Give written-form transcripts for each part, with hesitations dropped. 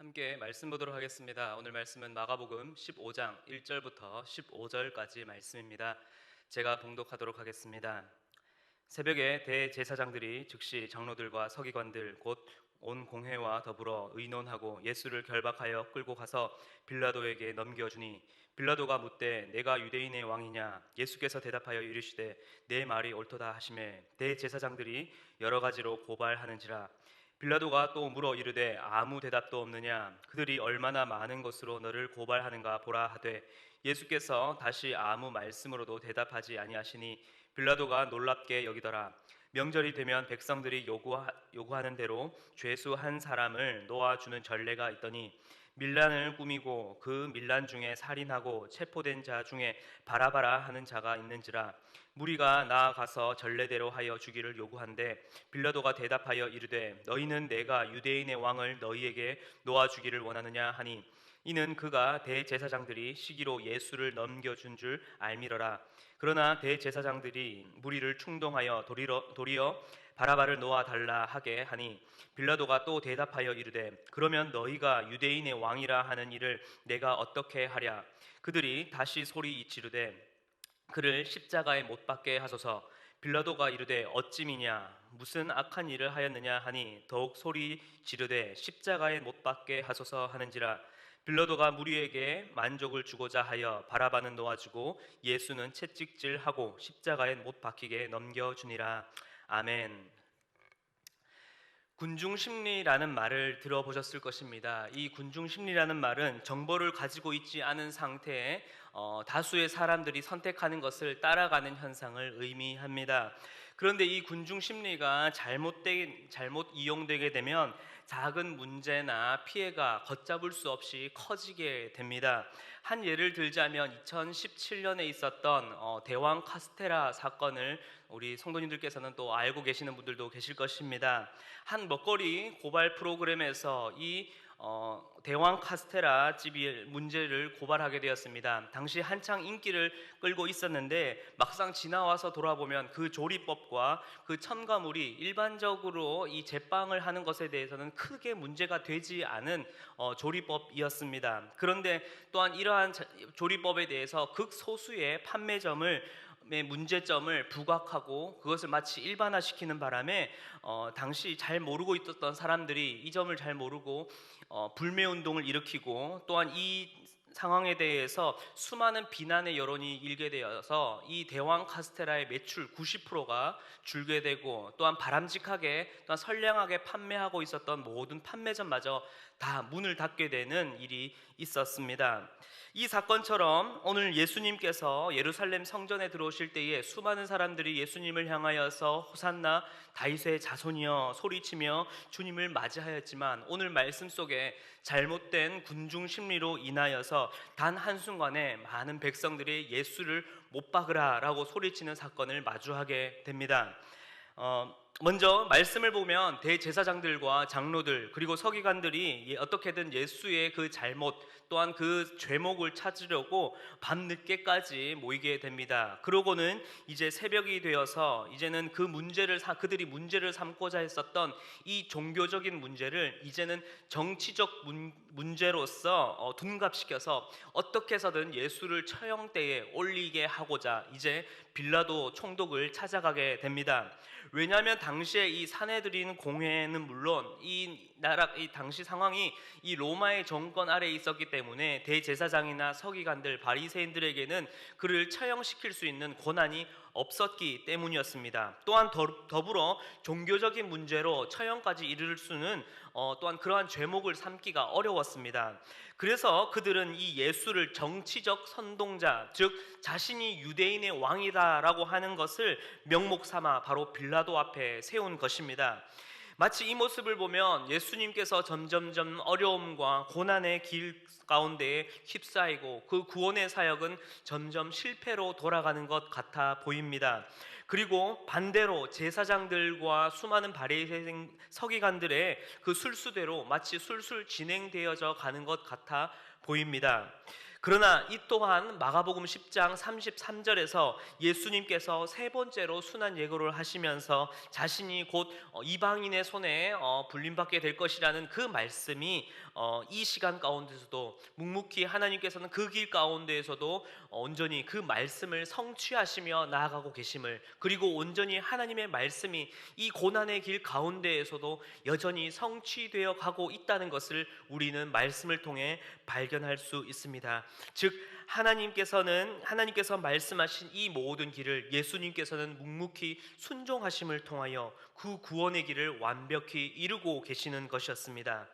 함께 말씀 보도록 하겠습니다. 오늘 말씀은 마가복음 15장 1절부터 15절까지 말씀입니다. 제가 봉독하도록 하겠습니다. 새벽에 대제사장들이 즉시 장로들과 서기관들 곧 온 공회와 더불어 의논하고 예수를 결박하여 끌고 가서 빌라도에게 넘겨주니 빌라도가 묻되 내가 유대인의 왕이냐? 예수께서 대답하여 이르시되 내 말이 옳도다 하시매 대제사장들이 여러 가지로 고발하는지라. 빌라도가 또 물어 이르되 아무 대답도 없느냐? 그들이 얼마나 많은 것으로 너를 고발하는가 보라 하되 예수께서 다시 아무 말씀으로도 대답하지 아니하시니 빌라도가 놀랍게 여기더라. 명절이 되면 백성들이 요구하는 대로 죄수 한 사람을 놓아주는 전례가 있더니 밀란을 꾸미고 그 밀란 중에 살인하고 체포된 자 중에 바라바라 하는 자가 있는지라. 무리가 나아가서 전례대로 하여 주기를 요구한데 빌라도가 대답하여 이르되 너희는 내가 유대인의 왕을 너희에게 놓아주기를 원하느냐 하니 이는 그가 대제사장들이 시기로 예수를 넘겨준 줄 알미러라. 그러나 대제사장들이 무리를 충동하여 도리어 바라바를 놓아달라 하게 하니 빌라도가 또 대답하여 이르되 그러면 너희가 유대인의 왕이라 하는 일을 내가 어떻게 하랴? 그들이 다시 소리 지르되 그를 십자가에 못 박게 하소서. 빌라도가 이르되 어찌미냐 무슨 악한 일을 하였느냐 하니 더욱 소리 지르되 십자가에 못 박게 하소서 하는지라. 빌라도가 무리에게 만족을 주고자 하여 바라바는 놓아주고 예수는 채찍질하고 십자가에 못 박히게 넘겨주니라. 아멘. 군중심리라는 말을 들어보셨을 것입니다. 이 군중심리라는 말은 정보를 가지고 있지 않은 상태에 다수의 사람들이 선택하는 것을 따라가는 현상을 의미합니다. 그런데 이 군중심리가 잘못 이용되게 되면 작은 문제나 피해가 걷잡을 수 없이 커지게 됩니다. 한 예를 들자면 2017년에 있었던 대왕 카스테라 사건을 우리 성도님들께서는 또 알고 계시는 분들도 계실 것입니다. 한 먹거리 고발 프로그램에서 이 대왕 카스테라 집이 문제를 고발하게 되었습니다. 당시 한창 인기를 끌고 있었는데 막상 지나와서 돌아보면 그 조리법과 그 첨가물이 일반적으로 이 제빵을 하는 것에 대해서는 크게 문제가 되지 않은 조리법이었습니다. 그런데 또한 이러한 조리법에 대해서 극소수의 판매점을 문제점을 부각하고 그것을 마치 일반화시키는 바람에 당시 잘 모르고 있었던 사람들이 이 점을 잘 모르고 불매운동을 일으키고 또한 이 상황에 대해서 수많은 비난의 여론이 일게 되어서 이 대왕 카스테라의 매출 90%가 줄게 되고 또한 바람직하게 또한 선량하게 판매하고 있었던 모든 판매점마저 다 문을 닫게 되는 일이 있었습니다. 이 사건처럼 오늘 예수님께서 예루살렘 성전에 들어오실 때에 수많은 사람들이 예수님을 향하여서 호산나 다윗의 자손이여 소리치며 주님을 맞이하였지만 오늘 말씀 속에 잘못된 군중 심리로 인하여서 단 한순간에 많은 백성들이 예수를 못 박으라 라고 소리치는 사건을 마주하게 됩니다. 먼저 말씀을 보면 대제사장들과 장로들 그리고 서기관들이 어떻게든 예수의 그 잘못 또한 그 죄목을 찾으려고 밤늦게까지 모이게 됩니다. 그러고는 이제 새벽이 되어서 이제는 그들이 문제를 삼고자 했었던 이 종교적인 문제를 이제는 정치적 문제로서 둔갑시켜서 어떻게 해서든 예수를 처형대에 올리게 하고자 이제 빌라도 총독을 찾아가게 됩니다. 왜냐하면 당시에 이 사내들인 공회는 물론 이 당시 상황이 이 로마의 정권 아래에 있었기 때문에 대제사장이나 서기관들 바리새인들에게는 그를 처형시킬 수 있는 권한이 없었기 때문이었습니다. 또한 더불어 종교적인 문제로 처형까지 이를 수는 또한 그러한 죄목을 삼기가 어려웠습니다. 그래서 그들은 이 예수를 정치적 선동자, 즉 자신이 유대인의 왕이다라고 하는 것을 명목 삼아 바로 빌라도 앞에 세운 것입니다. 마치 이 모습을 보면 예수님께서 점점점 어려움과 고난의 길 가운데에 휩싸이고 그 구원의 사역은 점점 실패로 돌아가는 것 같아 보입니다. 그리고 반대로 제사장들과 수많은 바리새인 서기관들의 그 술수대로 마치 술술 진행되어져 가는 것 같아 보입니다. 그러나 이 또한 마가복음 10장 33절에서 예수님께서 세 번째로 순환 예고를 하시면서 자신이 곧 이방인의 손에 불림받게 될 것이라는 그 말씀이 이 시간 가운데서도 묵묵히 하나님께서는 그 길 가운데에서도 온전히 그 말씀을 성취하시며 나아가고 계심을, 그리고 온전히 하나님의 말씀이 이 고난의 길 가운데에서도 여전히 성취되어 가고 있다는 것을 우리는 말씀을 통해 발견할 수 있습니다. 즉 하나님께서 말씀하신 이 모든 길을 예수님께서는 묵묵히 순종하심을 통하여 그 구원의 길을 완벽히 이루고 계시는 것이었습니다.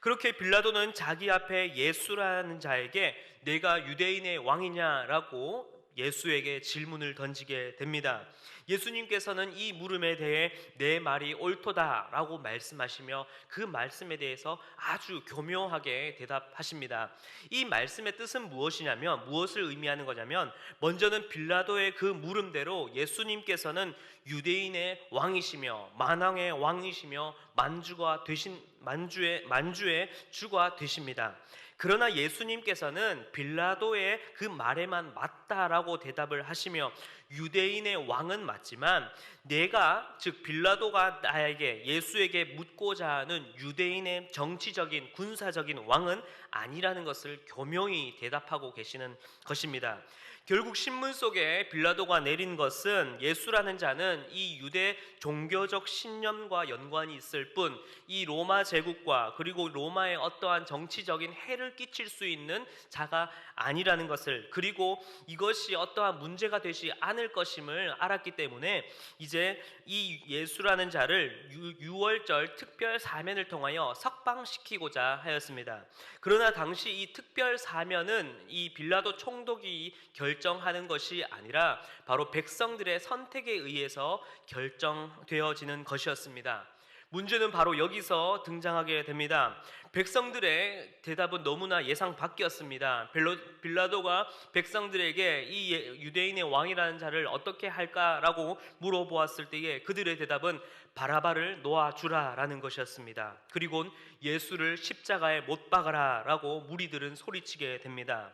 그렇게 빌라도는 자기 앞에 예수라는 자에게 내가 유대인의 왕이냐라고 예수에게 질문을 던지게 됩니다. 예수님께서는 이 물음에 대해 내 말이 옳도다라고 말씀하시며 그 말씀에 대해서 아주 교묘하게 대답하십니다. 이 말씀의 뜻은 무엇이냐면, 무엇을 의미하는 거냐면, 먼저는 빌라도의 그 물음대로 예수님께서는 유대인의 왕이시며 만왕의 왕이시며 만주의 주가 되십니다. 그러나 예수님께서는 빌라도의 그 말에만 맞다라고 대답을 하시며, 유대인의 왕은 맞지만 내가, 즉 빌라도가 나에게, 예수에게 묻고자 하는 유대인의 정치적인 군사적인 왕은 아니라는 것을 교묘히 대답하고 계시는 것입니다. 결국 신문 속에 빌라도가 내린 것은 예수라는 자는 이 유대 종교적 신념과 연관이 있을 뿐 이 로마 제국과 그리고 로마의 어떠한 정치적인 해를 끼칠 수 있는 자가 아니라는 것을, 그리고 이것이 어떠한 문제가 되지 않을 것임을 알았기 때문에 이제 이 예수라는 자를 유월절 특별 사면을 통하여 석방시키고자 하였습니다. 그러나 당시 이 특별 사면은 이 빌라도 총독이 결정하는 것이 아니라 바로 백성들의 선택에 의해서 결정되어지는 것이었습니다. 문제는 바로 여기서 등장하게 됩니다. 백성들의 대답은 너무나 예상 밖이었습니다. 빌라도가 백성들에게 이 유대인의 왕이라는 자를 어떻게 할까라고 물어보았을 때에 그들의 대답은 바라바를 놓아주라라는 것이었습니다. 그리고 예수를 십자가에 못 박아라라고 무리들은 소리치게 됩니다.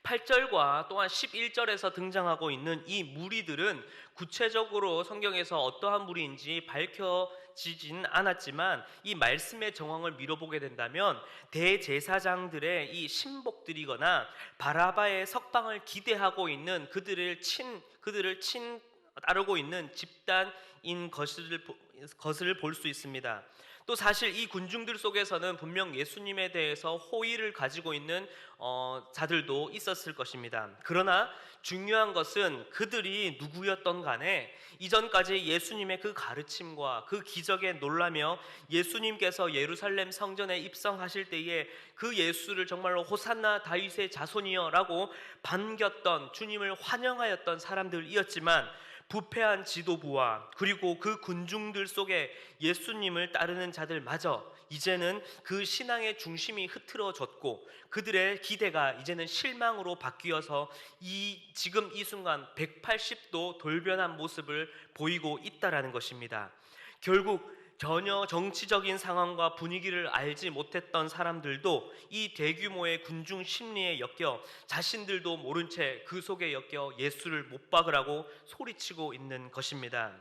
8절과 또한 11절에서 등장하고 있는 이 무리들은 구체적으로 성경에서 어떠한 무리인지 밝혀지진 않았지만 이 말씀의 정황을 미뤄보게 된다면 대제사장들의 이 신복들이거나 바라바의 석방을 기대하고 있는 그들을 따르고 있는 집단인 것을 볼 수 있습니다. 또 사실 이 군중들 속에서는 분명 예수님에 대해서 호의를 가지고 있는 자들도 있었을 것입니다. 그러나 중요한 것은 그들이 누구였던 간에 이전까지 예수님의 그 가르침과 그 기적에 놀라며 예수님께서 예루살렘 성전에 입성하실 때에 그 예수를 정말로 호산나 다윗의 자손이여 라고 반겼던, 주님을 환영하였던 사람들이었지만 부패한 지도부와 그리고 그 군중들 속에 예수님을 따르는 자들마저 이제는 그 신앙의 중심이 흐트러졌고 그들의 기대가 이제는 실망으로 바뀌어서 지금 이 순간 180도 돌변한 모습을 보이고 있다라는 것입니다. 결국 전혀 정치적인 상황과 분위기를 알지 못했던 사람들도 이 대규모의 군중 심리에 엮여 자신들도 모른 채 그 속에 엮여 예수를 못 박으라고 소리치고 있는 것입니다.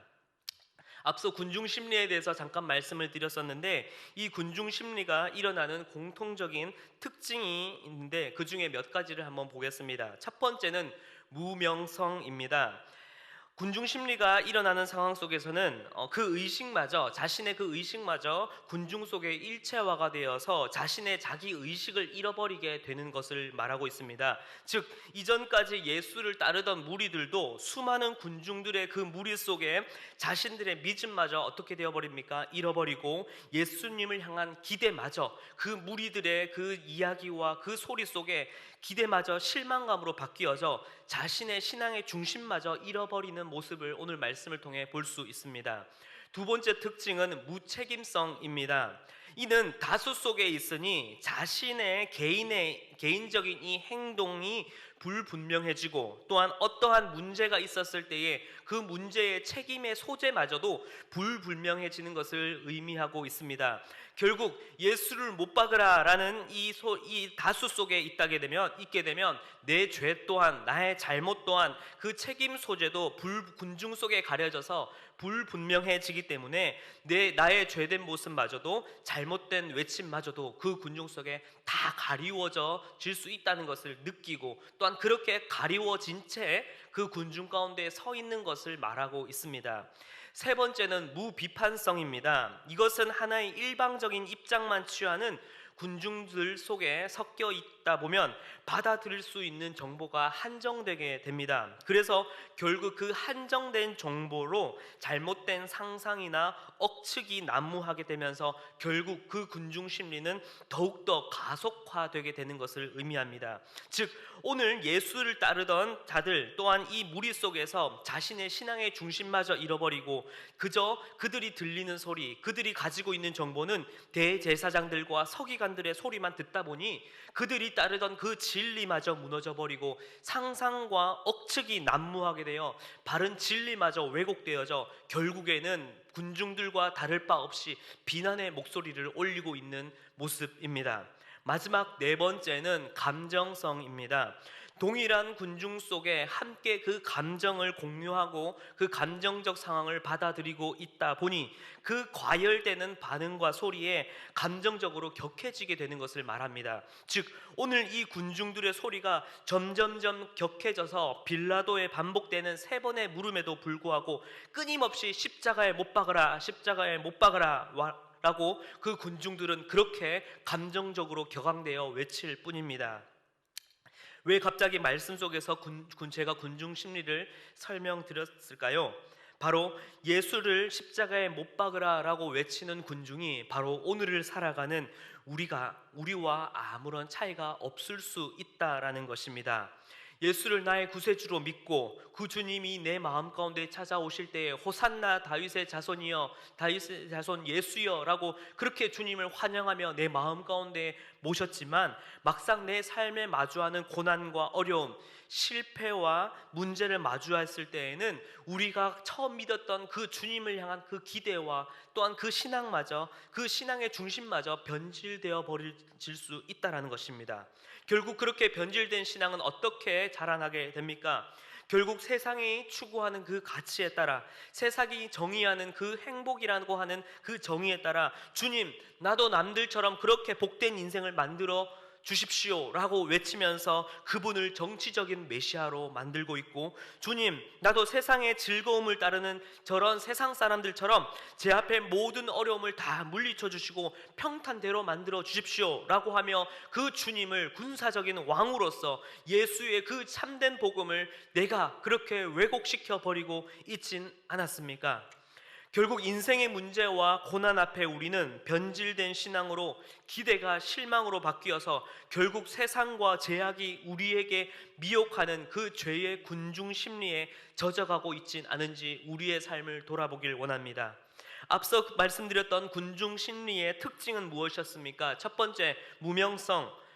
앞서 군중 심리에 대해서 잠깐 말씀을 드렸었는데 이 군중 심리가 일어나는 공통적인 특징이 있는데 그 중에 몇 가지를 한번 보겠습니다. 첫 번째는 무명성입니다. 군중 심리가 일어나는 상황 속에서는 자신의 그 의식마저 군중 속에 일체화가 되어서 자신의 자기 의식을 잃어버리게 되는 것을 말하고 있습니다. 즉 이전까지 예수를 따르던 무리들도 수많은 군중들의 그 무리 속에 자신들의 믿음마저 어떻게 되어버립니까? 잃어버리고 예수님을 향한 기대마저, 그 무리들의 그 이야기와 그 소리 속에 기대마저 실망감으로 바뀌어져 자신의 신앙의 중심마저 잃어버리는 모습을 오늘 말씀을 통해 볼 수 있습니다. 두 번째 특징은 무책임성입니다. 이는 다수 속에 있으니 자신의 개인적인 이 행동이 불분명해지고, 또한 어떠한 문제가 있었을 때에 그 문제의 책임의 소재마저도 불분명해지는 것을 의미하고 있습니다. 결국 예수를 못 박으라라는 이 다수 속에 있게 되면 내 죄 또한, 나의 잘못 또한 그 책임 소재도 군중 속에 가려져서 불분명해지기 때문에 나의 죄된 모습마저도, 잘못된 외침마저도 그 군중 속에 다 가리워져 질 수 있다는 것을 느끼고, 또한 그렇게 가리워진 채 그 군중 가운데 서 있는 것을 말하고 있습니다. 세 번째는 무비판성입니다. 이것은 하나의 일방적인 입장만 취하는 군중들 속에 섞여 있다 보면 받아들일 수 있는 정보가 한정되게 됩니다. 그래서 결국 그 한정된 정보로 잘못된 상상이나 억측이 난무하게 되면서 결국 그 군중 심리는 더욱더 가속화되게 되는 것을 의미합니다. 즉, 오늘 예수를 따르던 자들 또한 이 무리 속에서 자신의 신앙의 중심마저 잃어버리고 그저 그들이 들리는 소리, 그들이 가지고 있는 정보는 대제사장들과 서기관들의 소리만 듣다 보니 그들이 따르던 그 진리마저 무너져버리고 상상과 억측이 난무하게 되어 바른 진리마저 왜곡되어져 결국에는 군중들과 다를 바 없이 비난의 목소리를 올리고 있는 모습입니다. 마지막 네 번째는 감정성입니다. 동일한 군중 속에 함께 그 감정을 공유하고 그 감정적 상황을 받아들이고 있다 보니 그 과열되는 반응과 소리에 감정적으로 격해지게 되는 것을 말합니다. 즉, 오늘 이 군중들의 소리가 점점점 격해져서 빌라도에 반복되는 세 번의 물음에도 불구하고 끊임없이 십자가에 못 박으라, 십자가에 못 박으라 라고 그 군중들은 그렇게 감정적으로 격앙되어 외칠 뿐입니다. 왜 갑자기 말씀 속에서 제가 군중 심리를 설명드렸을까요? 바로 예수를 십자가에 못 박으라 라고 외치는 군중이 바로 오늘을 살아가는 우리와 아무런 차이가 없을 수 있다라는 것입니다. 예수를 나의 구세주로 믿고 그 주님이 내 마음 가운데 찾아오실 때에 호산나 다윗의 자손이여, 다윗의 자손 예수여 라고 그렇게 주님을 환영하며 내 마음 가운데 모셨지만 막상 내 삶에 마주하는 고난과 어려움, 실패와 문제를 마주했을 때에는 우리가 처음 믿었던 그 주님을 향한 그 기대와 또한 그 신앙마저, 그 신앙의 중심마저 변질되어 버릴 수 있다는 것입니다. 결국 그렇게 변질된 신앙은 어떻게 자라나게 됩니까? 결국 세상이 추구하는 그 가치에 따라, 세상이 정의하는 그 행복이라고 하는 그 정의에 따라 주님, 나도 남들처럼 그렇게 복된 인생을 만들어 주십시오 라고 외치면서 그분을 정치적인 메시아로 만들고 있고, 주님, 나도 세상의 즐거움을 따르는 저런 세상 사람들처럼 제 앞에 모든 어려움을 다 물리쳐 주시고 평탄대로 만들어 주십시오 라고 하며 그 주님을 군사적인 왕으로서 예수의 그 참된 복음을 내가 그렇게 왜곡시켜 버리고 있진 않았습니까? 결국 인생의 문제와 고난 앞에 우리는 변질된 신앙으로 기대가 실망으로 바뀌어서 결국 세상과 제약이 우리에게 미혹하는 그 죄의 군중 심리에 젖어가고 있진 않은지 우리의 삶을 돌아보길 원합니다. 앞서 말씀드렸던 군중 심리의 특징은 무엇이었습니까? 첫 번째, 무명성.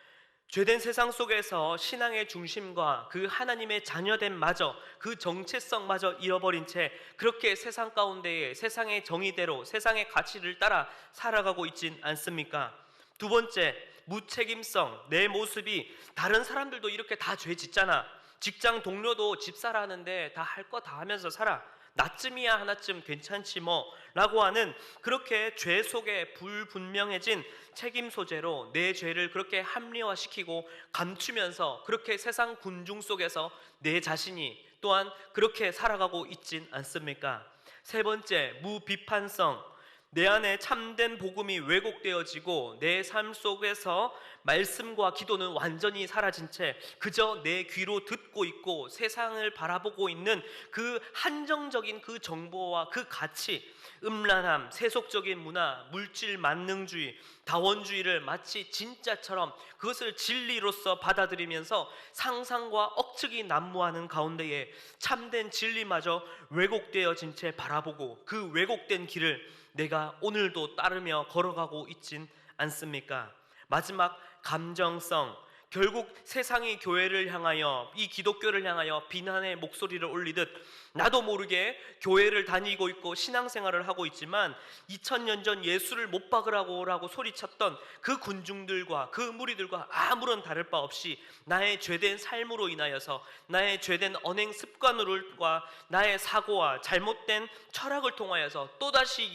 죄된 세상 속에서 신앙의 중심과 그 하나님의 자녀됨마저, 그 정체성마저 잃어버린 채 그렇게 세상 가운데에 세상의 정의대로 세상의 가치를 따라 살아가고 있진 않습니까? 두 번째, 무책임성. 내 모습이 다른 사람들도 이렇게 다 죄 짓잖아, 직장 동료도 집사라는데 다 할 거 다 하면서 살아, 나쯤이야 하나쯤 괜찮지 뭐 라고 하는 그렇게 죄 속에 불분명해진 책임 소재로 내 죄를 그렇게 합리화시키고 감추면서 그렇게 세상 군중 속에서 내 자신이 또한 그렇게 살아가고 있진 않습니까? 세 번째, 무비판성. 내 안에 참된 복음이 왜곡되어지고 내 삶 속에서 말씀과 기도는 완전히 사라진 채 그저 내 귀로 듣고 있고 세상을 바라보고 있는 그 한정적인 그 정보와 그 가치, 음란함, 세속적인 문화, 물질 만능주의, 다원주의를 마치 진짜처럼 그것을 진리로서 받아들이면서 상상과 억측이 난무하는 가운데에 참된 진리마저 왜곡되어진 채 바라보고 그 왜곡된 길을 내가 오늘도 따르며 걸어가고 있진 않습니까? 마지막 감정성, 결국 세상이 교회를 향하여, 이 기독교를 향하여 비난의 목소리를 올리듯 나도 모르게 교회를 다니고 있고 신앙생활을 하고 있지만 2000년 전 예수를 못 박으라고 소리쳤던 그 군중들과 그 무리들과 아무런 다를 바 없이 나의 죄된 삶으로 인하여서, 나의 죄된 언행 습관으로과 나의 사고와 잘못된 철학을 통하여서 또다시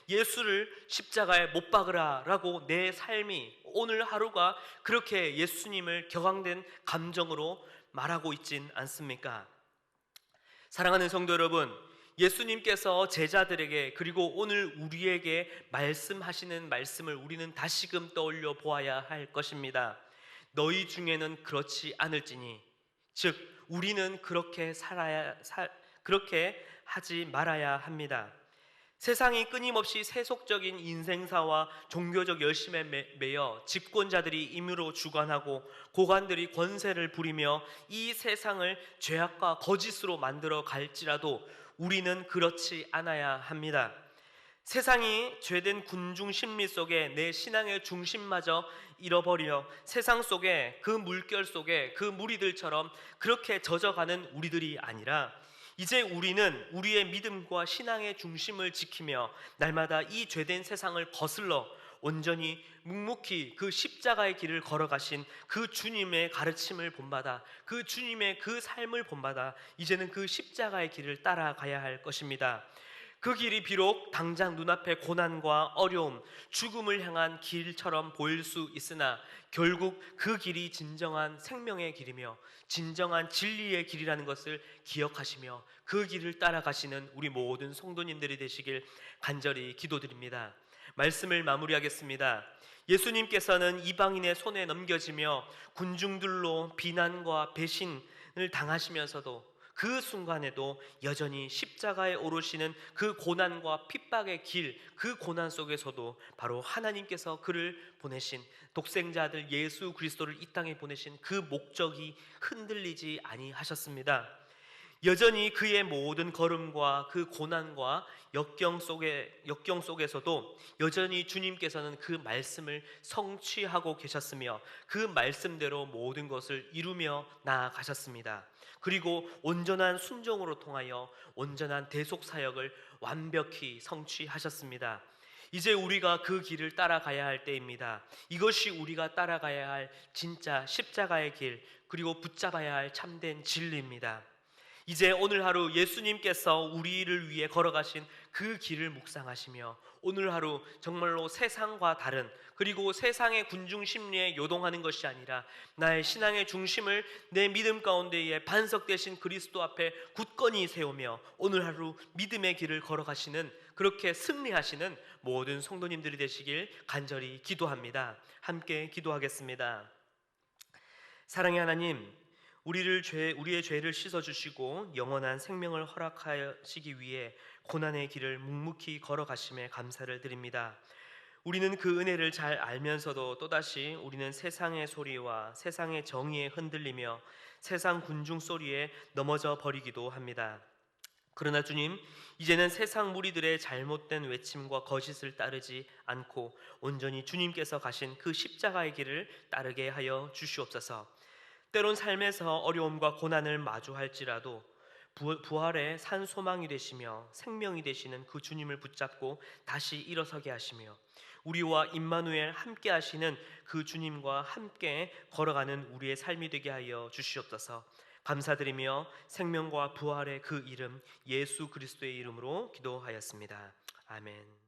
예수를 십자가에 못 박으라라고 내 삶이, 오늘 하루가 그렇게 예수님을 격앙된 감정으로 말하고 있진 않습니까? 사랑하는 성도 여러분, 예수님께서 제자들에게 그리고 오늘 우리에게 말씀하시는 말씀을 우리는 다시금 떠올려 보아야 할 것입니다. 너희 중에는 그렇지 않을지니, 즉 우리는 그렇게 하지 말아야 합니다. 세상이 끊임없이 세속적인 인생사와 종교적 열심에 매여 집권자들이 임의로 주관하고 고관들이 권세를 부리며 이 세상을 죄악과 거짓으로 만들어 갈지라도 우리는 그렇지 않아야 합니다. 세상이 죄된 군중 심리 속에 내 신앙의 중심마저 잃어버려 세상 속에, 그 물결 속에 그 무리들처럼 그렇게 젖어가는 우리들이 아니라, 이제 우리는 우리의 믿음과 신앙의 중심을 지키며 날마다 이 죄된 세상을 거슬러 온전히 묵묵히 그 십자가의 길을 걸어가신 그 주님의 가르침을 본받아, 그 주님의 그 삶을 본받아 이제는 그 십자가의 길을 따라가야 할 것입니다. 그 길이 비록 당장 눈앞에 고난과 어려움, 죽음을 향한 길처럼 보일 수 있으나 결국 그 길이 진정한 생명의 길이며 진정한 진리의 길이라는 것을 기억하시며 그 길을 따라가시는 우리 모든 성도님들이 되시길 간절히 기도드립니다. 말씀을 마무리하겠습니다. 예수님께서는 이방인의 손에 넘겨지며 군중들로 비난과 배신을 당하시면서도 그 순간에도 여전히 십자가에 오르시는 그 고난과 핍박의 길, 그 고난 속에서도 바로 하나님께서 그를 보내신, 독생자 아들 예수 그리스도를 이 땅에 보내신 그 목적이 흔들리지 아니하셨습니다. 여전히 그의 모든 걸음과 그 고난과 역경 속에서도 여전히 주님께서는 그 말씀을 성취하고 계셨으며 그 말씀대로 모든 것을 이루며 나아가셨습니다. 그리고 온전한 순종으로 통하여 온전한 대속 사역을 완벽히 성취하셨습니다. 이제 우리가 그 길을 따라가야 할 때입니다. 이것이 우리가 따라가야 할 진짜 십자가의 길, 그리고 붙잡아야 할 참된 진리입니다. 이제 오늘 하루 예수님께서 우리를 위해 걸어가신 그 길을 묵상하시며 오늘 하루 정말로 세상과 다른, 그리고 세상의 군중 심리에 요동하는 것이 아니라 나의 신앙의 중심을 내 믿음 가운데에 반석되신 그리스도 앞에 굳건히 세우며 오늘 하루 믿음의 길을 걸어가시는, 그렇게 승리하시는 모든 성도님들이 되시길 간절히 기도합니다. 함께 기도하겠습니다. 사랑의 하나님, 우리의 죄를 씻어주시고 영원한 생명을 허락하시기 위해 고난의 길을 묵묵히 걸어가심에 감사를 드립니다. 우리는 그 은혜를 잘 알면서도 또다시 우리는 세상의 소리와 세상의 정의에 흔들리며 세상 군중 소리에 넘어져 버리기도 합니다. 그러나 주님, 이제는 세상 무리들의 잘못된 외침과 거짓을 따르지 않고 온전히 주님께서 가신 그 십자가의 길을 따르게 하여 주시옵소서. 때론 삶에서 어려움과 고난을 마주할지라도 부활의 산 소망이 되시며 생명이 되시는 그 주님을 붙잡고 다시 일어서게 하시며 우리와 임마누엘 함께 하시는 그 주님과 함께 걸어가는 우리의 삶이 되게 하여 주시옵소서. 감사드리며 생명과 부활의 그 이름 예수 그리스도의 이름으로 기도하였습니다. 아멘.